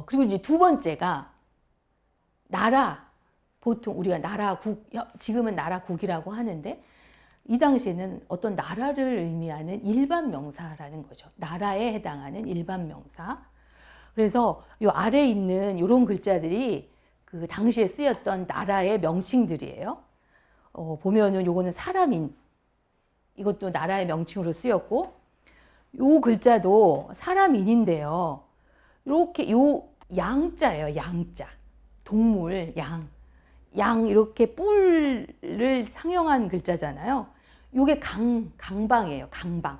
그리고 이제 두 번째가 나라, 보통 우리가 나라국, 지금은 나라국이라고 하는데 이 당시에는 어떤 나라를 의미하는 일반 명사라는 거죠. 나라에 해당하는 일반 명사. 그래서 이 아래에 있는 이런 글자들이 그 당시에 쓰였던 나라의 명칭들이에요. 보면은 요거는 사람인, 이것도 나라의 명칭으로 쓰였고, 요 글자도 사람인인데요. 이렇게 요 양자예요. 양자. 동물, 양 이렇게 뿔을 상형한 글자잖아요. 요게 강방이에요. 강방.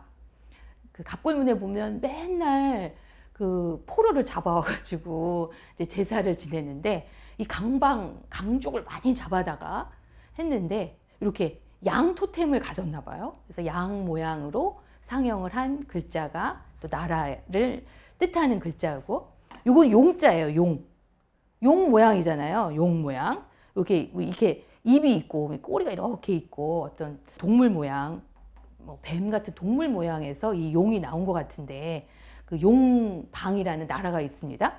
그 갑골문에 보면 맨날 그 포로를 잡아와가지고 이제 제사를 지내는데 이 강족을 많이 잡아다가 했는데 이렇게 양 토템을 가졌나 봐요. 그래서 양 모양으로 상형을 한 글자가 또 나라를 뜻하는 글자고, 요건 용자예요. 용 모양이잖아요. 용 모양. 이렇게 입이 있고 꼬리가 이렇게 있고 어떤 동물 모양, 뭐 뱀 같은 동물 모양에서 이 용이 나온 것 같은데 그 용방이라는 나라가 있습니다.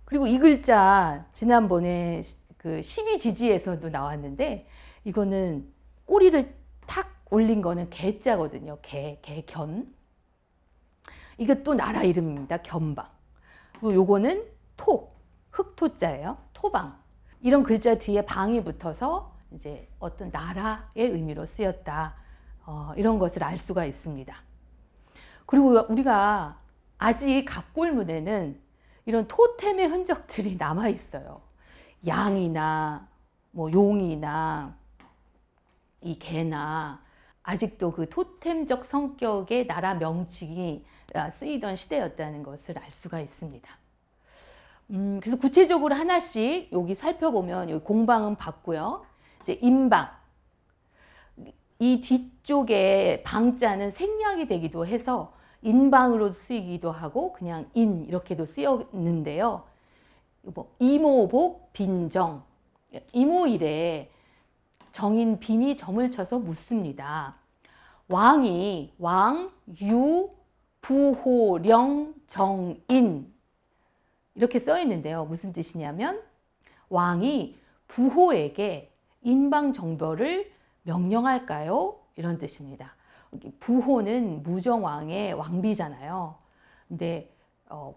그리고 이 글자 지난번에 그 12지지에서도 나왔는데 이거는 꼬리를 탁 올린 거는 개자거든요. 개견. 이것도 나라 이름입니다. 견방. 그리고 요거는 흑토자예요. 토방. 이런 글자 뒤에 방이 붙어서 이제 어떤 나라의 의미로 쓰였다. 이런 것을 알 수가 있습니다. 그리고 우리가 아직 갑골문에는 이런 토템의 흔적들이 남아 있어요. 양이나 뭐 용이나 이 개나 아직도 그 토템적 성격의 나라 명칭이 쓰이던 시대였다는 것을 알 수가 있습니다. 그래서 구체적으로 하나씩 여기 살펴보면 여기 공방은 봤고요. 이제 인방. 이 뒤쪽에 방자는 생략이 되기도 해서 인방으로 쓰이기도 하고 그냥 인 이렇게도 쓰였는데요. 이모복 빈정. 이모일에 정인 빈이 점을 쳐서 묻습니다. 왕이 왕, 유, 부호, 령, 정인 이렇게 써 있는데요. 무슨 뜻이냐면 왕이 부호에게 인방정벌을 명령할까요? 이런 뜻입니다. 부호는 무정왕의 왕비잖아요. 근데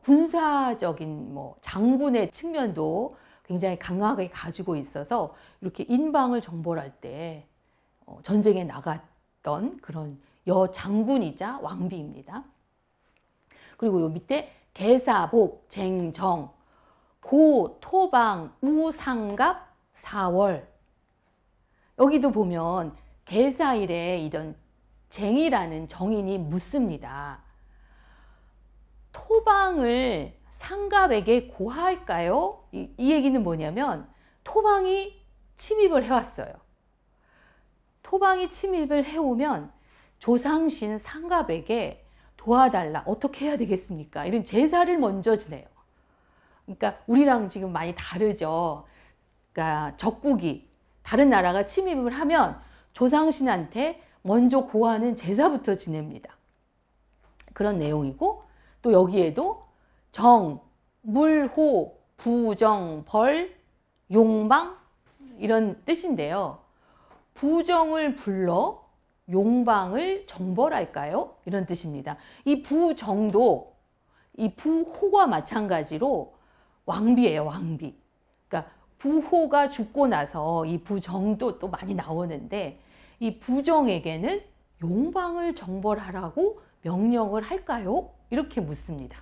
군사적인 뭐 장군의 측면도 굉장히 강하게 가지고 있어서 이렇게 인방을 정벌할 때 전쟁에 나갔던 그런 여장군이자 왕비입니다. 그리고 요 밑에 개사복, 쟁정, 고, 토방, 우, 상갑, 사월. 여기도 보면 개사일에 이런 쟁이라는 정인이 묻습니다. 토방을 상갑에게 고할까요? 이 얘기는 뭐냐면 토방이 침입을 해왔어요. 토방이 침입을 해오면 조상신 상갑에게 도와달라. 어떻게 해야 되겠습니까? 이런 제사를 먼저 지내요. 그러니까 우리랑 지금 많이 다르죠. 그러니까 적국이 다른 나라가 침입을 하면 조상신한테 먼저 고하는 제사부터 지냅니다. 그런 내용이고 또 여기에도 정, 물, 호, 부정, 벌, 용방 이런 뜻인데요. 부정을 불러 용방을 정벌할까요? 이런 뜻입니다. 이 부정도 이 부호가 마찬가지로 왕비예요. 왕비. 그러니까 부호가 죽고 나서 이 부정도 또 많이 나오는데 이 부정에게는 용방을 정벌하라고 명령을 할까요? 이렇게 묻습니다.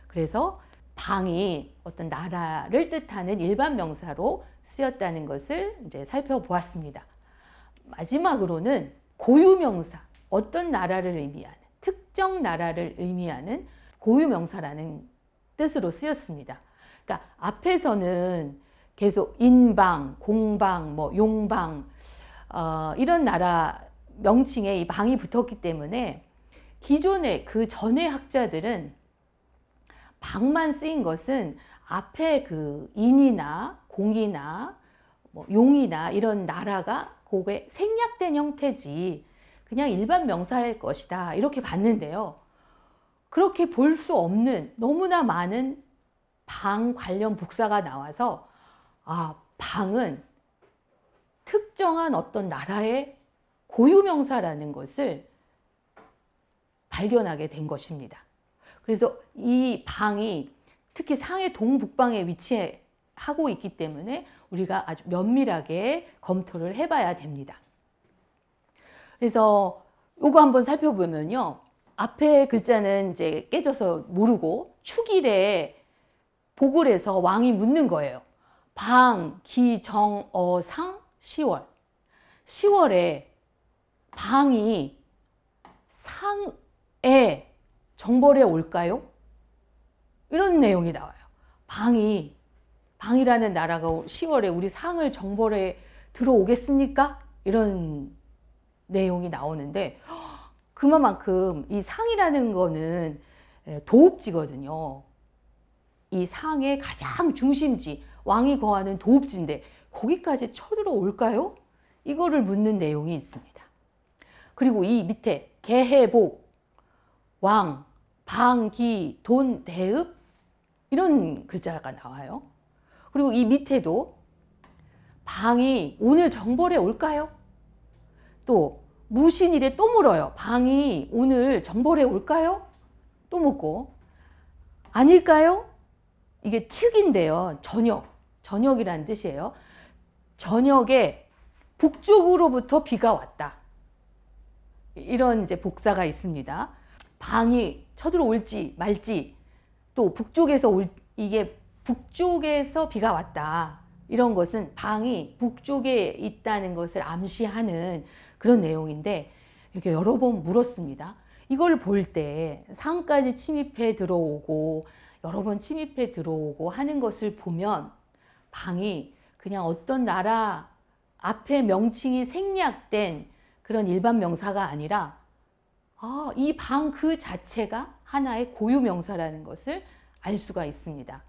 그래서 방이 어떤 나라를 뜻하는 일반 명사로 쓰였다는 것을 이제 살펴보았습니다. 마지막으로는 고유명사, 어떤 나라를 의미하는, 특정 나라를 의미하는 고유명사라는 뜻으로 쓰였습니다. 그러니까 앞에서는 계속 인방, 공방, 뭐 용방 이런 나라 명칭에 이 방이 붙었기 때문에 기존의 그 전의 학자들은 방만 쓰인 것은 앞에 그 인이나 공이나 뭐 용이나 이런 나라가 그게 생략된 형태지 그냥 일반 명사일 것이다 이렇게 봤는데요. 그렇게 볼 수 없는 너무나 많은 방 관련 복사가 나와서 방은 특정한 어떤 나라의 고유명사라는 것을 발견하게 된 것입니다. 그래서 이 방이 특히 상해 동북방에 위치하고 있기 때문에 우리가 아주 면밀하게 검토를 해봐야 됩니다. 그래서 이거 한번 살펴보면요. 앞에 글자는 이제 깨져서 모르고 축일에 복을 해서 왕이 묻는 거예요. 방, 기, 정, 어, 상, 10월. 10월에 방이 상에 정벌에 올까요? 이런 내용이 나와요. 방이라는 나라가 10월에 우리 상을 정벌에 들어오겠습니까? 이런 내용이 나오는데 그만큼 이 상이라는 거는 도읍지거든요. 이 상의 가장 중심지, 왕이 거하는 도읍지인데 거기까지 쳐들어올까요? 이거를 묻는 내용이 있습니다. 그리고 이 밑에 개해복, 왕, 방, 기, 돈, 대읍 이런 글자가 나와요. 그리고 이 밑에도 방이 오늘 정벌에 올까요? 또 무신일에 또 물어요. 방이 오늘 정벌에 올까요? 또 묻고 아닐까요? 이게 측인데요. 저녁이라는 뜻이에요. 저녁에 북쪽으로부터 비가 왔다. 이런 이제 복사가 있습니다. 방이 쳐들어올지 말지 또 이게 북쪽에서 비가 왔다. 이런 것은 방이 북쪽에 있다는 것을 암시하는 그런 내용인데 이렇게 여러 번 물었습니다. 이걸 볼 때 상까지 침입해 들어오고 여러 번 침입해 들어오고 하는 것을 보면 방이 그냥 어떤 나라 앞에 명칭이 생략된 그런 일반 명사가 아니라 이 방 그 자체가 하나의 고유 명사라는 것을 알 수가 있습니다.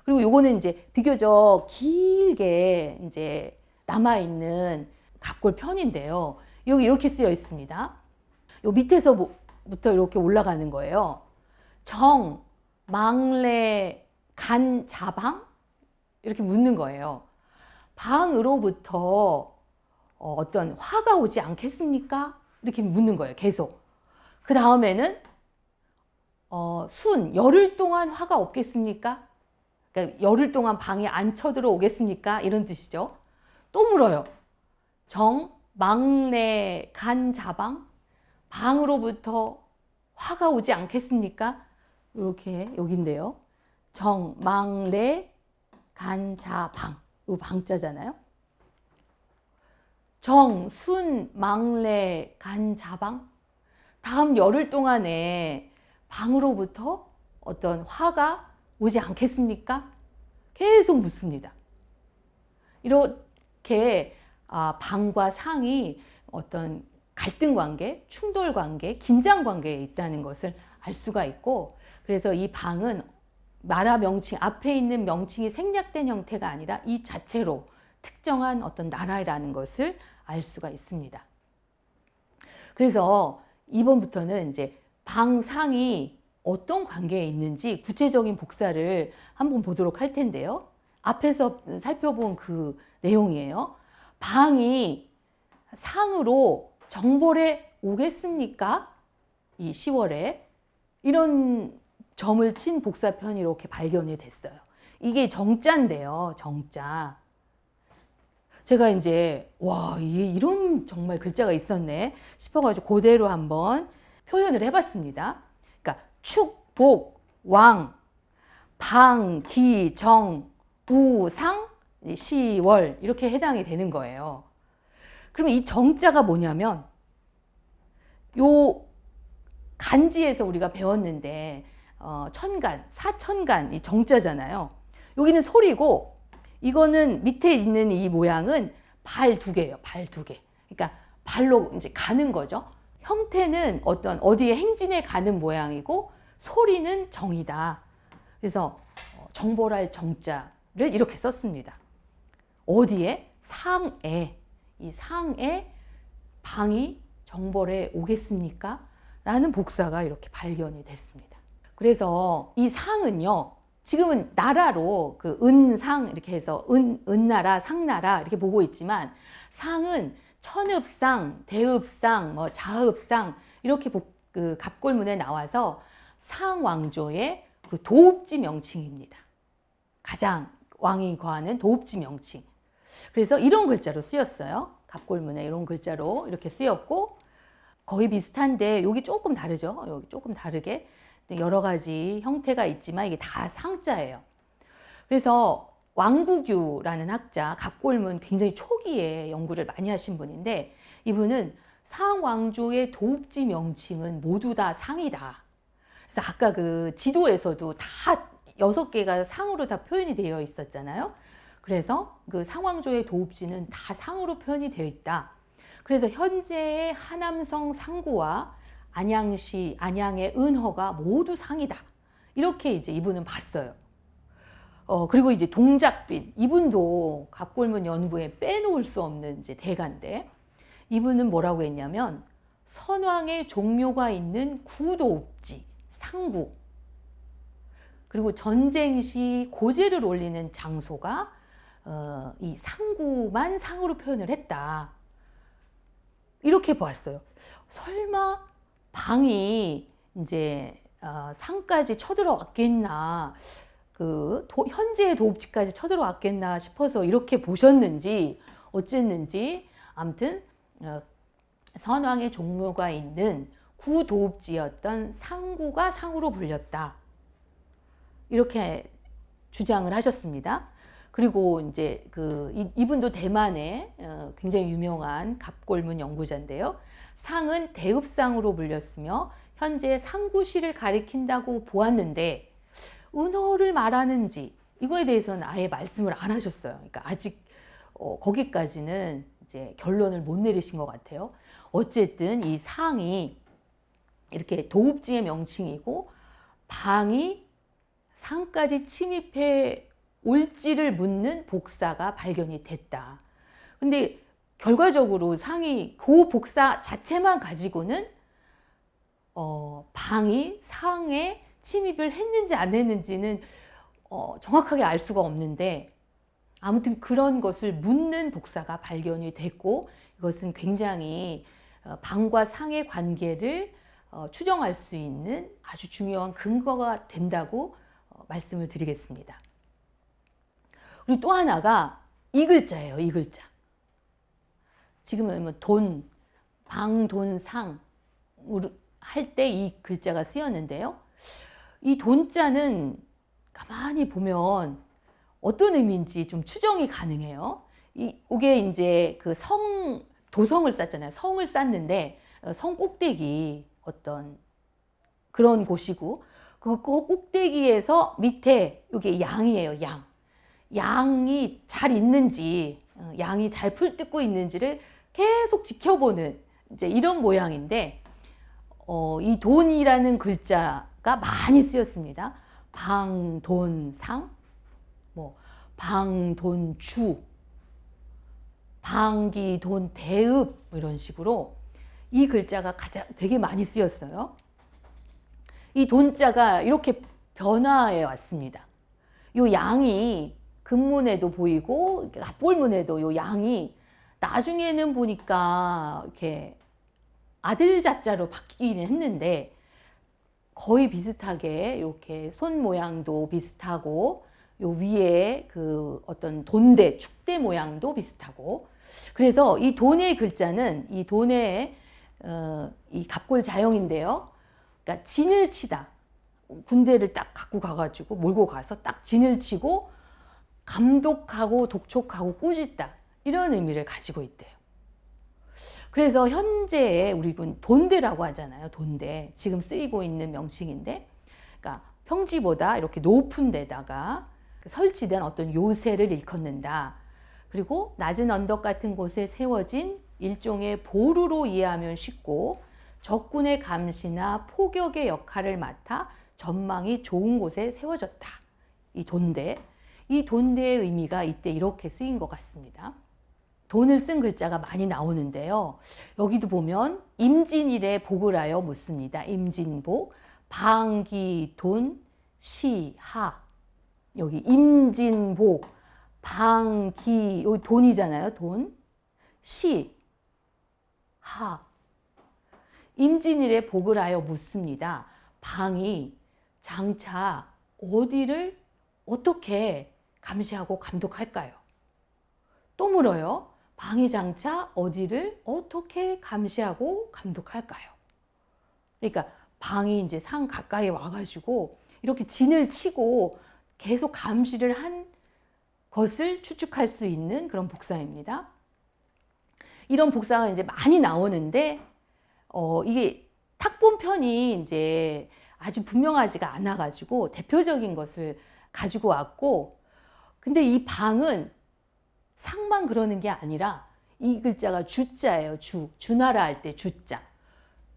그리고 요거는 이제 비교적 길게 이제 남아있는 갑골 편인데요. 여기 이렇게 쓰여 있습니다. 요 밑에서부터 이렇게 올라가는 거예요. 정, 망래, 간, 자방? 이렇게 묻는 거예요. 방으로부터 어떤 화가 오지 않겠습니까? 이렇게 묻는 거예요. 계속. 그 다음에는 순, 열흘 동안 화가 없겠습니까? 그러니까 열흘 동안 방에 안 쳐들어오겠습니까? 이런 뜻이죠. 또 물어요. 정, 망래, 간, 자방? 방으로부터 화가 오지 않겠습니까? 이렇게 여기인데요. 정, 망래, 간, 자, 방. 이 방자잖아요. 정, 순, 망래, 간, 자방. 다음 열흘 동안에 방으로부터 어떤 화가 오지 않겠습니까? 계속 묻습니다. 이렇게 방과 상이 어떤 갈등 관계, 충돌 관계, 긴장 관계에 있다는 것을 알 수가 있고, 그래서 이 방은 나라 명칭, 앞에 있는 명칭이 생략된 형태가 아니라 이 자체로 특정한 어떤 나라라는 것을 알 수가 있습니다. 그래서 이번부터는 이제 방상이 어떤 관계에 있는지 구체적인 복사를 한번 보도록 할 텐데요. 앞에서 살펴본 그 내용이에요. 방이 상으로 정벌에 오겠습니까? 이 10월에 이런 점을 친 복사편이 이렇게 발견이 됐어요. 이게 정자인데요. 정자. 제가 이제 이게 이런 정말 글자가 있었네 싶어가지고 그대로 한번 표현을 해봤습니다. 그러니까 축, 복, 왕, 방, 기, 정, 우, 상, 시, 월 이렇게 해당이 되는 거예요. 그러면 이 정자가 뭐냐면 요 간지에서 우리가 배웠는데 천간, 사천간 이 정자잖아요. 여기는 소리고 이거는 밑에 있는 이 모양은 발 두 개예요. 발 두 개. 그러니까 발로 이제 가는 거죠. 형태는 어디에 행진에 가는 모양이고 소리는 정이다. 그래서 정벌할 정자를 이렇게 썼습니다. 어디에? 상에. 이 상에 방이 정벌에 오겠습니까? 라는 복사가 이렇게 발견이 됐습니다. 그래서 이 상은요, 지금은 나라로 그 은상 이렇게 해서 은나라, 상나라 이렇게 보고 있지만 상은 천읍상, 대읍상, 뭐 자읍상 이렇게 그 갑골문에 나와서 상왕조의 그 도읍지 명칭입니다. 가장 왕이 거하는 도읍지 명칭. 그래서 이런 글자로 쓰였어요. 갑골문에 이런 글자로 이렇게 쓰였고 거의 비슷한데 여기 조금 다르죠. 여기 조금 다르게 여러 가지 형태가 있지만 이게 다 상자예요. 그래서 왕구규라는 학자, 갑골문 굉장히 초기에 연구를 많이 하신 분인데 이분은 상왕조의 도읍지 명칭은 모두 다 상이다. 그래서 아까 그 지도에서도 다 6개가 상으로 다 표현이 되어 있었잖아요. 그래서 그 상왕조의 도읍지는 다 상으로 표현이 되어 있다. 그래서 현재의 하남성 상구와 안양시, 안양의 은허가 모두 상이다. 이렇게 이제 이분은 봤어요. 그리고 이제 동작빈, 이분도 갑골문 연구에 빼놓을 수 없는 이제 대가인데, 이분은 뭐라고 했냐면, 선왕의 종묘가 있는 구도읍지, 상구, 그리고 전쟁 시 고제를 올리는 장소가 이 상구만 상으로 표현을 했다. 이렇게 보았어요. 설마 방이 이제 상까지 쳐들어왔겠나, 그 현재의 도읍지까지 쳐들어왔겠나 싶어서 이렇게 보셨는지 어쨌는지 아무튼 선왕의 종묘가 있는 구도읍지였던 상구가 상으로 불렸다. 이렇게 주장을 하셨습니다. 그리고 이제 이분도 대만의 굉장히 유명한 갑골문 연구자인데요. 상은 대읍상으로 불렸으며 현재 상구시를 가리킨다고 보았는데 은어를 말하는지 이거에 대해서는 아예 말씀을 안 하셨어요. 그러니까 아직 거기까지는 이제 결론을 못 내리신 것 같아요. 어쨌든 이 상이 이렇게 도읍지의 명칭이고 방이 상까지 침입해 올지를 묻는 복사가 발견이 됐다. 근데 결과적으로 상이 그 복사 자체만 가지고는 방이 상에 침입을 했는지 안 했는지는 정확하게 알 수가 없는데 아무튼 그런 것을 묻는 복사가 발견이 됐고 이것은 굉장히 방과 상의 관계를 추정할 수 있는 아주 중요한 근거가 된다고 말씀을 드리겠습니다. 그리고 또 하나가 이 글자예요. 이 글자. 지금은 돈, 방, 돈, 상 할 때 이 글자가 쓰였는데요. 이 돈자는 가만히 보면 어떤 의미인지 좀 추정이 가능해요. 이게 이제 그 도성을 쌓잖아요. 성을 쌓는데 성 꼭대기 어떤 그런 곳이고 그 꼭대기에서 밑에 이게 양이에요. 양. 양이 잘 있는지, 양이 잘 풀뜯고 있는지를 계속 지켜보는 이제 이런 모양인데, 이 돈이라는 글자가 많이 쓰였습니다. 방, 돈, 상, 뭐 방, 돈, 주, 방기, 돈, 대읍 이런 식으로 이 글자가 되게 많이 쓰였어요. 이 돈자가 이렇게 변화해 왔습니다. 이 양이 금문에도 보이고 갑골문에도 이 양이 나중에는 보니까 이렇게 아들 자자로 바뀌기는 했는데 거의 비슷하게 이렇게 손 모양도 비슷하고 요 위에 그 어떤 돈대, 축대 모양도 비슷하고 그래서 이 돈의 글자는 이 돈의 이 갑골 자형인데요. 그러니까 진을 치다. 군대를 딱 갖고 가가지고 몰고 가서 딱 진을 치고 감독하고 독촉하고 꾸짖다 이런 의미를 가지고 있대요. 그래서 현재의 우리 군 돈대라고 하잖아요. 돈대 지금 쓰이고 있는 명칭인데, 그러니까 평지보다 이렇게 높은 데다가 설치된 어떤 요새를 일컫는다. 그리고 낮은 언덕 같은 곳에 세워진 일종의 보루로 이해하면 쉽고 적군의 감시나 포격의 역할을 맡아 전망이 좋은 곳에 세워졌다. 이 돈대. 이 돈대의 의미가 이때 이렇게 쓰인 것 같습니다. 돈을 쓴 글자가 많이 나오는데요. 여기도 보면 임진일에 복을 하여 묻습니다. 임진복, 방기, 돈, 시, 하. 여기 임진복, 방기, 여기 돈이잖아요. 돈. 시, 하. 임진일에 복을 하여 묻습니다. 방이 장차 어디를 어떻게 감시하고 감독할까요? 또 물어요. 방이 장차 어디를 어떻게 감시하고 감독할까요? 그러니까 방이 이제 상 가까이 와가지고 이렇게 진을 치고 계속 감시를 한 것을 추측할 수 있는 그런 복사입니다. 이런 복사가 이제 많이 나오는데, 이게 탁본편이 이제 아주 분명하지가 않아가지고 대표적인 것을 가지고 왔고, 근데 이 방은 상만 그러는 게 아니라 이 글자가 주자예요. 주나라 할 때 주자.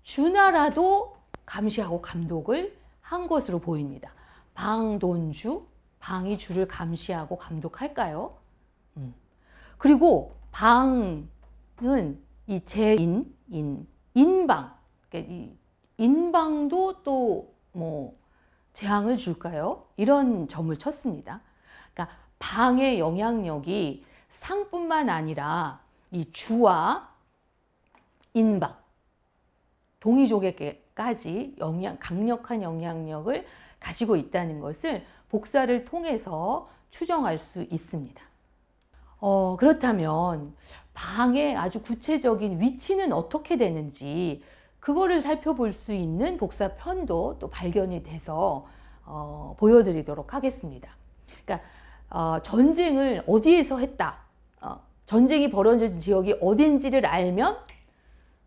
주나라도 감시하고 감독을 한 것으로 보입니다. 방돈주, 방이 주를 감시하고 감독할까요? 그리고 방은 이 제인, 인방, 그러니까 이 인방도 또 뭐 재앙을 줄까요? 이런 점을 쳤습니다. 그러니까 방의 영향력이 상뿐만 아니라 이 주와 인방, 동이족에게까지 강력한 영향력을 가지고 있다는 것을 복사를 통해서 추정할 수 있습니다. 그렇다면 방의 아주 구체적인 위치는 어떻게 되는지 그거를 살펴볼 수 있는 복사편도 또 발견이 돼서 보여드리도록 하겠습니다. 그러니까 전쟁을 어디에서 했다, 전쟁이 벌어진 지역이 어딘지를 알면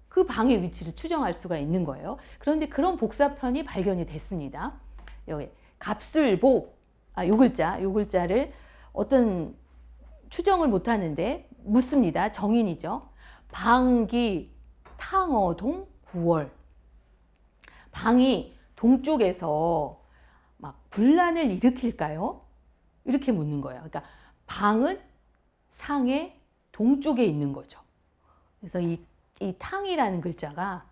그 방의 위치를 추정할 수가 있는 거예요. 그런데 그런 복사편이 발견이 됐습니다. 여기 갑술복, 요 글자를 어떤 추정을 못하는데 묻습니다. 정인이죠. 방기 탕어동 9월. 방이 동쪽에서 막 분란을 일으킬까요? 이렇게 묻는 거예요. 그러니까 방은 상의 동쪽에 있는 거죠. 그래서 이 탕이라는 글자가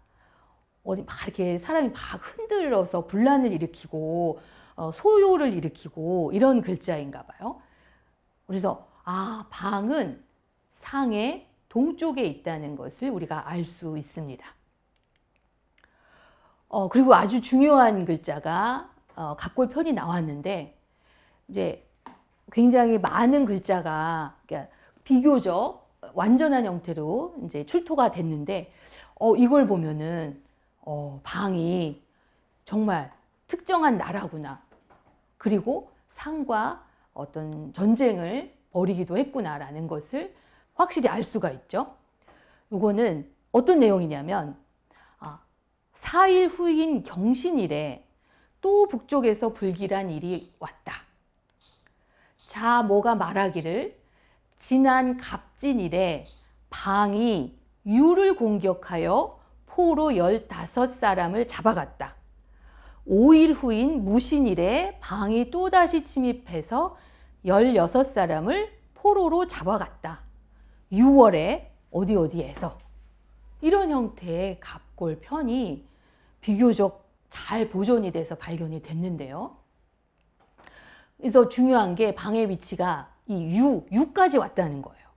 어디 막 이렇게 사람이 막 흔들어서 분란을 일으키고 소요를 일으키고 이런 글자인가 봐요. 그래서 방은 상의 동쪽에 있다는 것을 우리가 알 수 있습니다. 그리고 아주 중요한 글자가 갑골편이 나왔는데 이제 굉장히 많은 글자가 그러니까 비교적 완전한 형태로 이제 출토가 됐는데 이걸 보면은 방이 정말 특정한 나라구나. 그리고 상과 어떤 전쟁을 벌이기도 했구나라는 것을 확실히 알 수가 있죠. 이거는 어떤 내용이냐면 4일 후인 경신일에 또 북쪽에서 불길한 일이 왔다. 자 뭐가 말하기를 지난 갑진일에 방이 유를 공격하여 포로 15사람을 잡아갔다. 5일 후인 무신일에 방이 또다시 침입해서 16사람을 포로로 잡아갔다. 6월에 어디에서 이런 형태의 갑골편이 비교적 잘 보존이 돼서 발견이 됐는데요. 그래서 중요한 게 방의 위치가 이 유까지 왔다는 거예요.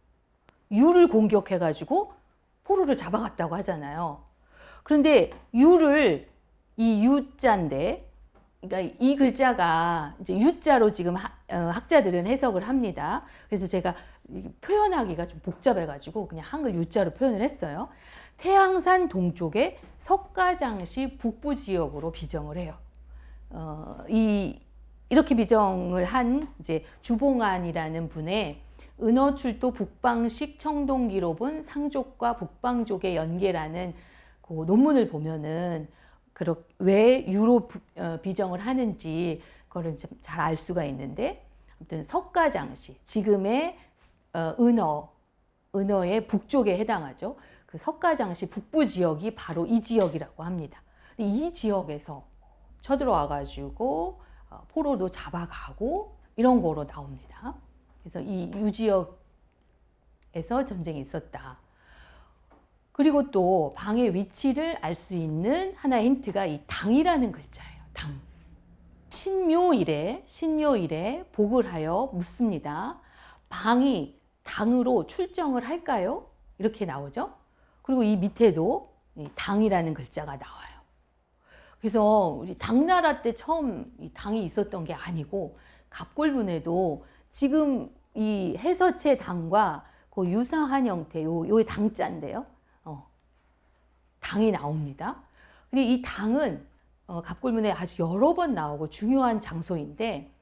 유를 공격해가지고 포로를 잡아갔다고 하잖아요. 그런데 유를 이 유자인데, 그러니까 이 글자가 이제 유자로 지금 학자들은 해석을 합니다. 그래서 제가 표현하기가 좀 복잡해가지고 그냥 한글 유자로 표현을 했어요. 태양산 동쪽의 석가장시 북부 지역으로 비정을 해요. 이렇게 비정을 한 이제 주봉안이라는 분의 은어출도 북방식 청동기로 본 상족과 북방족의 연계라는 그 논문을 보면은 왜 유로 비정을 하는지 그거를 좀 잘 알 수가 있는데, 아무튼 석가장시, 지금의 은어의 북쪽에 해당하죠. 그 석가장시 북부 지역이 바로 이 지역이라고 합니다. 이 지역에서 쳐들어와 가지고 포로도 잡아가고 이런 거로 나옵니다. 그래서 이 유지역에서 전쟁이 있었다. 그리고 또 방의 위치를 알 수 있는 하나의 힌트가 이 당이라는 글자예요. 당. 신묘일에 복을 하여 묻습니다. 방이 당으로 출정을 할까요? 이렇게 나오죠. 그리고 이 밑에도 당이라는 글자가 나와요. 그래서 우리 당나라 때 처음 이 당이 있었던 게 아니고 갑골문에도 지금 이 해서체 당과 그 유사한 형태, 요 당자인데요. 당이 나옵니다. 근데 이 당은 갑골문에 아주 여러 번 나오고 중요한 장소인데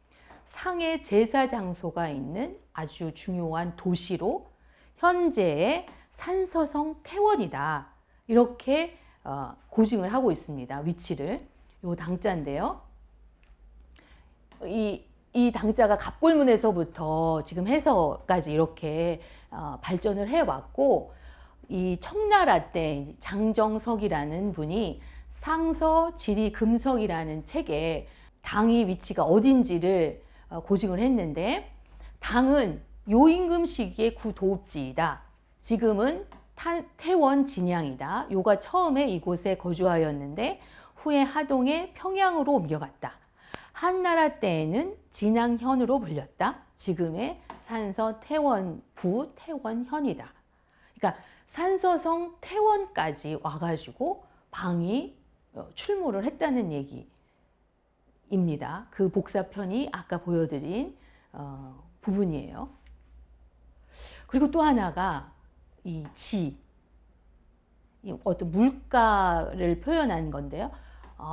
상의 제사 장소가 있는 아주 중요한 도시로 현재의 산서성 태원이다. 이렇게 고증을 하고 있습니다. 위치를. 요 당자인데요. 이 당자가 갑골문에서부터 지금 해서까지 이렇게 발전을 해왔고, 이 청나라 때 장정석이라는 분이 상서 지리 금석이라는 책에 당의 위치가 어딘지를 고증을 했는데, 당은 요임금 시기의 구도읍지이다. 지금은 태원 진양이다. 요가 처음에 이곳에 거주하였는데 후에 하동에 평양으로 옮겨갔다. 한나라 때에는 진양현으로 불렸다. 지금의 산서 태원부 태원현이다. 그러니까 산서성 태원까지 와가지고 방이 출몰을 했다는 얘기입니다. 그 복사편이 아까 보여드린 부분이에요. 그리고 또 하나가 이 어떤 물가를 표현한 건데요.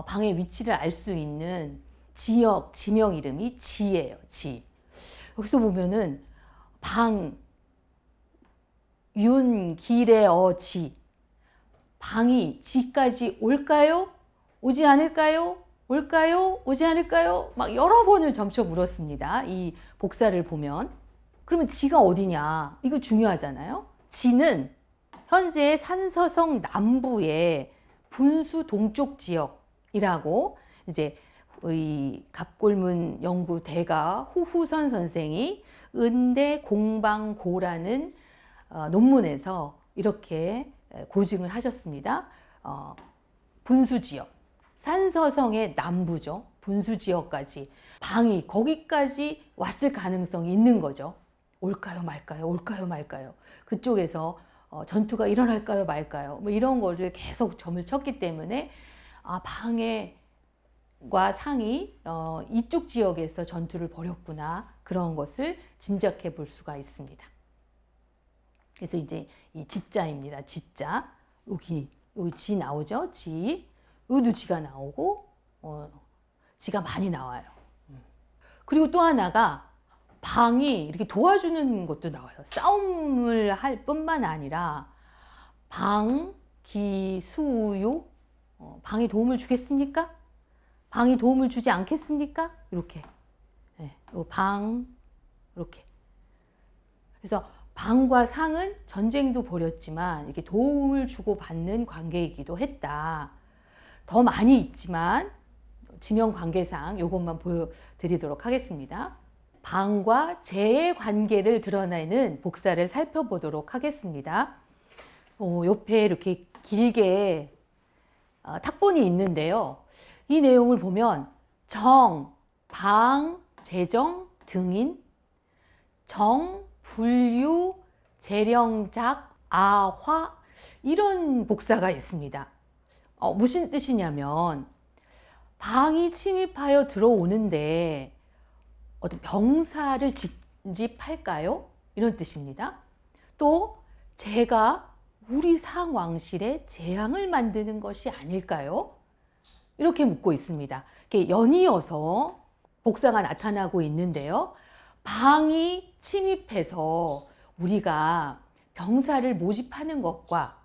방의 위치를 알 수 있는 지명 이름이 지예요. 지. 여기서 보면은 방, 윤, 길의 지. 방이 지까지 올까요? 오지 않을까요? 올까요? 오지 않을까요? 막 여러 번을 점쳐 물었습니다. 이 복사를 보면. 그러면 지가 어디냐? 이거 중요하잖아요. 지는 현재 산서성 남부의 분수 동쪽 지역이라고 이제 의 갑골문 연구 대가 후후선 선생이 은대 공방고라는 논문에서 이렇게 고증을 하셨습니다. 분수 지역, 산서성의 남부죠. 분수 지역까지 방이 거기까지 왔을 가능성이 있는 거죠. 올까요 말까요? 올까요 말까요? 그쪽에서 전투가 일어날까요 말까요? 뭐 이런 거를 계속 점을 쳤기 때문에 방해과 상이 이쪽 지역에서 전투를 벌였구나, 그런 것을 짐작해 볼 수가 있습니다. 그래서 이제 이 지자입니다. 지자. 여기 지 나오죠? 지. 여기도 지가 나오고 지가 많이 나와요. 그리고 또 하나가 방이 이렇게 도와주는 것도 나와요. 싸움을 할 뿐만 아니라 방, 기, 수, 요. 방이 도움을 주겠습니까? 방이 도움을 주지 않겠습니까? 이렇게. 네, 방, 이렇게. 그래서 방과 상은 전쟁도 벌였지만 이렇게 도움을 주고 받는 관계이기도 했다. 더 많이 있지만 지명 관계상 이것만 보여드리도록 하겠습니다. 방과 재의 관계를 드러내는 복사를 살펴보도록 하겠습니다. 옆에 이렇게 길게 탁본이 있는데요. 이 내용을 보면 정, 방, 재정, 등인, 정, 분류, 재령작, 아화, 이런 복사가 있습니다. 무슨 뜻이냐면 방이 침입하여 들어오는데 어떤 병사를 직집할까요? 이런 뜻입니다. 또 제가 우리 상왕실에 재앙을 만드는 것이 아닐까요? 이렇게 묻고 있습니다. 이렇게 연이어서 복사가 나타나고 있는데요. 방이 침입해서 우리가 병사를 모집하는 것과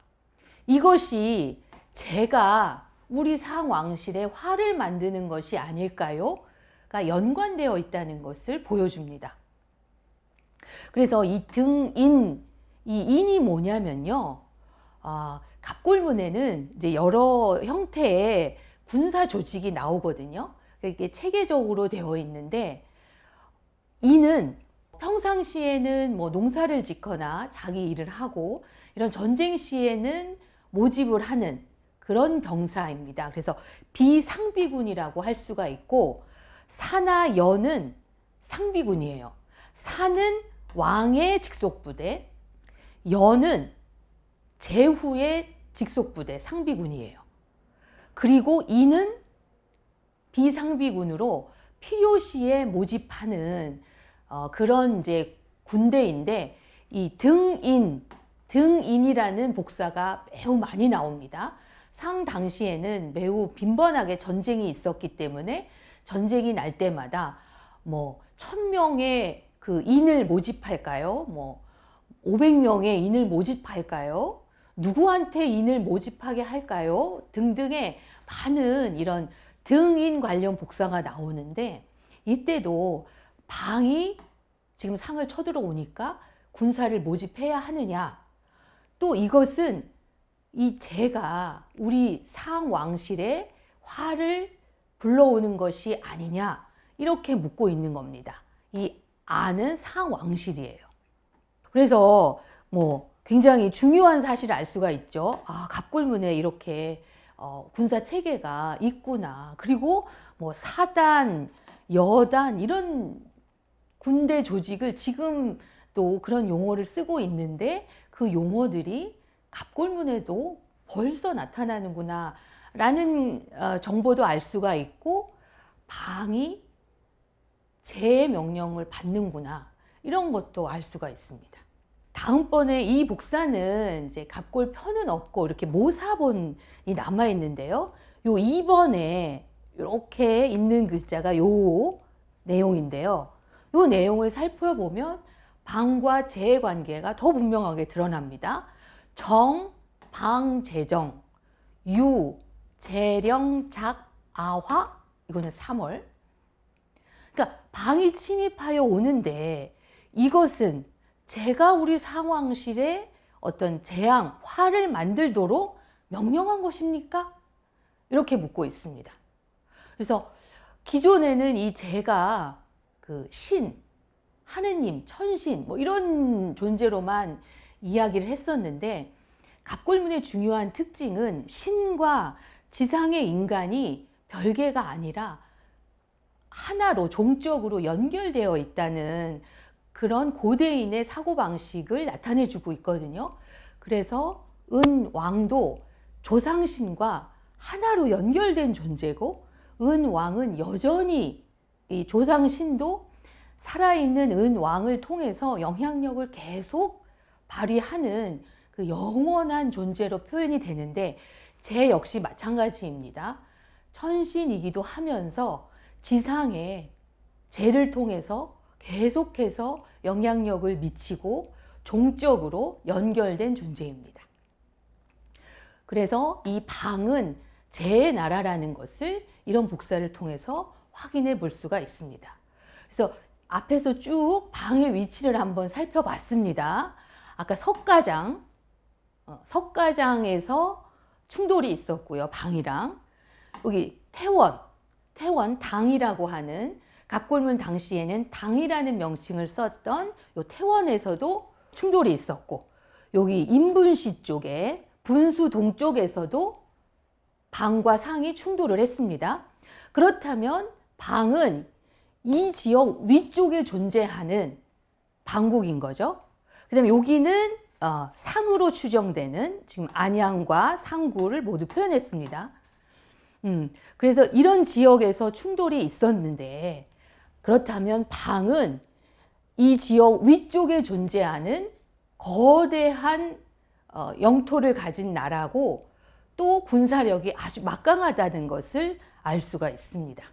이것이 제가 우리 상왕실에 화를 만드는 것이 아닐까요? 가 연관되어 있다는 것을 보여줍니다. 그래서 이 등인, 이 인이 뭐냐면요. 갑골문에는 이제 여러 형태의 군사 조직이 나오거든요. 이게 체계적으로 되어 있는데, 인은 평상시에는 뭐 농사를 짓거나 자기 일을 하고, 이런 전쟁 시에는 모집을 하는 그런 병사입니다. 그래서 비상비군이라고 할 수가 있고, 사나 여는 상비군이에요. 사는 왕의 직속부대, 여는 제후의 직속부대 상비군이에요. 그리고 이는 비상비군으로 필요시에 모집하는 그런 이제 군대인데, 이 등인이라는 복사가 매우 많이 나옵니다. 상 당시에는 매우 빈번하게 전쟁이 있었기 때문에 전쟁이 날 때마다 뭐 1000명의 그 인을 모집할까요? 뭐 500명의 인을 모집할까요? 누구한테 인을 모집하게 할까요? 등등의 많은 이런 등인 관련 복사가 나오는데, 이때도 방이 지금 상을 쳐들어오니까 군사를 모집해야 하느냐, 또 이것은 이 재가 우리 상 왕실의 화를 불러오는 것이 아니냐, 이렇게 묻고 있는 겁니다. 이 아는 상 왕실이에요. 그래서 뭐 굉장히 중요한 사실을 알 수가 있죠. 아, 갑골문에 이렇게 군사 체계가 있구나. 그리고 뭐 사단, 여단 이런 군대 조직을 지금도 그런 용어를 쓰고 있는데, 그 용어들이 갑골문에도 벌써 나타나는구나 라는 정보도 알 수가 있고, 방이 제의 명령을 받는구나, 이런 것도 알 수가 있습니다. 다음번에 이 복사는 이제 갑골 편은 없고 이렇게 모사본이 남아 있는데요. 요 2번에 이렇게 있는 글자가 요 내용인데요. 요 내용을 살펴보면 방과 재의 관계가 더 분명하게 드러납니다. 정, 방, 재정, 유, 재령, 작, 아화, 이거는 3월. 그러니까 방이 침입하여 오는데, 이것은 제가 우리 상왕실에 어떤 재앙, 화를 만들도록 명령한 것입니까? 이렇게 묻고 있습니다. 그래서 기존에는 이 재가 그 신, 하느님, 천신 뭐 이런 존재로만 이야기를 했었는데, 갑골문의 중요한 특징은 신과 지상의 인간이 별개가 아니라 하나로 종적으로 연결되어 있다는 그런 고대인의 사고방식을 나타내주고 있거든요. 그래서 은왕도 조상신과 하나로 연결된 존재고, 은왕은 여전히 이 조상신도 살아있는 은왕을 통해서 영향력을 계속 발휘하는 그 영원한 존재로 표현이 되는데, 재 역시 마찬가지입니다. 천신이기도 하면서 지상에 재를 통해서 계속해서 영향력을 미치고 종적으로 연결된 존재입니다. 그래서 이 방은 재의 나라라는 것을 이런 복사를 통해서 확인해 볼 수가 있습니다. 그래서 앞에서 쭉 방의 위치를 한번 살펴봤습니다. 아까 석가장에서 충돌이 있었고요, 방이랑. 여기 태원, 당이라고 하는, 갑골문 당시에는 당이라는 명칭을 썼던 요 태원에서도 충돌이 있었고, 여기 인분시 쪽에 분수 동쪽에서도 방과 상이 충돌을 했습니다. 그렇다면 방은 이 지역 위쪽에 존재하는 방국인 거죠. 그 다음에 여기는 상으로 추정되는, 지금 안양과 상구를 모두 표현했습니다. 그래서 이런 지역에서 충돌이 있었는데, 그렇다면 방은 이 지역 위쪽에 존재하는 거대한 영토를 가진 나라고, 또 군사력이 아주 막강하다는 것을 알 수가 있습니다.